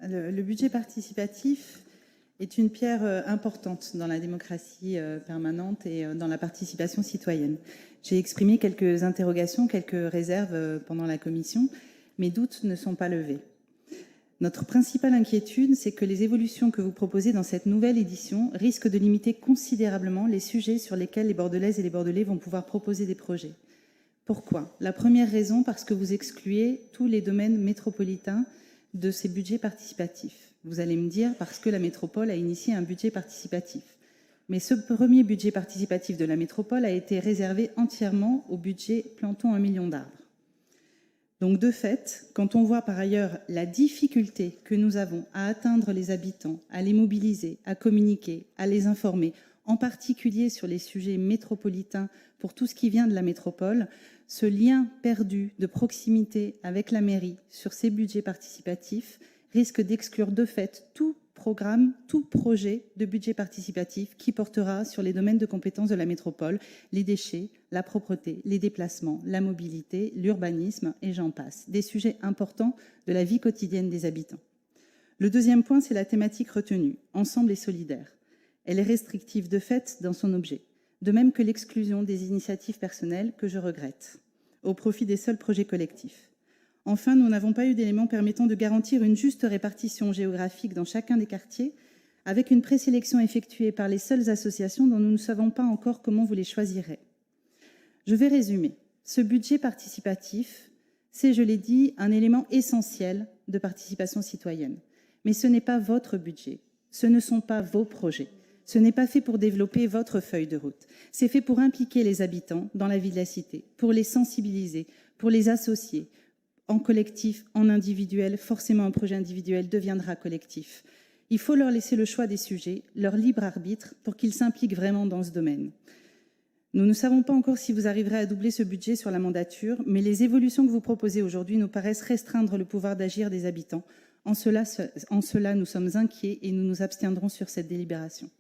Le budget participatif est une pierre importante dans la démocratie permanente et dans la participation citoyenne. J'ai exprimé quelques interrogations, quelques réserves pendant la commission. Mes doutes ne sont pas levés. Notre principale inquiétude, c'est que les évolutions que vous proposez dans cette nouvelle édition risquent de limiter considérablement les sujets sur lesquels les Bordelaises et les Bordelais vont pouvoir proposer des projets. Pourquoi ? La première raison, parce que vous excluez tous les domaines métropolitains de ces budgets participatifs. Vous allez me dire, parce que la métropole a initié un budget participatif. Mais ce premier budget participatif de la métropole a été réservé entièrement au budget Plantons 1 million d'arbres. Donc de fait, quand on voit par ailleurs la difficulté que nous avons à atteindre les habitants, à les mobiliser, à communiquer, à les informer, en particulier sur les sujets métropolitains pour tout ce qui vient de la métropole, ce lien perdu de proximité avec la mairie sur ces budgets participatifs risque d'exclure de fait tout programme, tout projet de budget participatif qui portera sur les domaines de compétences de la métropole, les déchets, la propreté, les déplacements, la mobilité, l'urbanisme et j'en passe. Des sujets importants de la vie quotidienne des habitants. Le deuxième point, c'est la thématique retenue, ensemble et solidaire. Elle est restrictive de fait dans son objet, de même que l'exclusion des initiatives personnelles que je regrette, au profit des seuls projets collectifs. Enfin, nous n'avons pas eu d'éléments permettant de garantir une juste répartition géographique dans chacun des quartiers, avec une présélection effectuée par les seules associations dont nous ne savons pas encore comment vous les choisirez. Je vais résumer. Ce budget participatif, c'est, je l'ai dit, un élément essentiel de participation citoyenne. Mais ce n'est pas votre budget, ce ne sont pas vos projets. Ce n'est pas fait pour développer votre feuille de route. C'est fait pour impliquer les habitants dans la vie de la cité, pour les sensibiliser, pour les associer, en collectif, en individuel. Forcément, un projet individuel deviendra collectif. Il faut leur laisser le choix des sujets, leur libre arbitre, pour qu'ils s'impliquent vraiment dans ce domaine. Nous ne savons pas encore si vous arriverez à doubler ce budget sur la mandature, mais les évolutions que vous proposez aujourd'hui nous paraissent restreindre le pouvoir d'agir des habitants. En cela, nous sommes inquiets et nous nous abstiendrons sur cette délibération.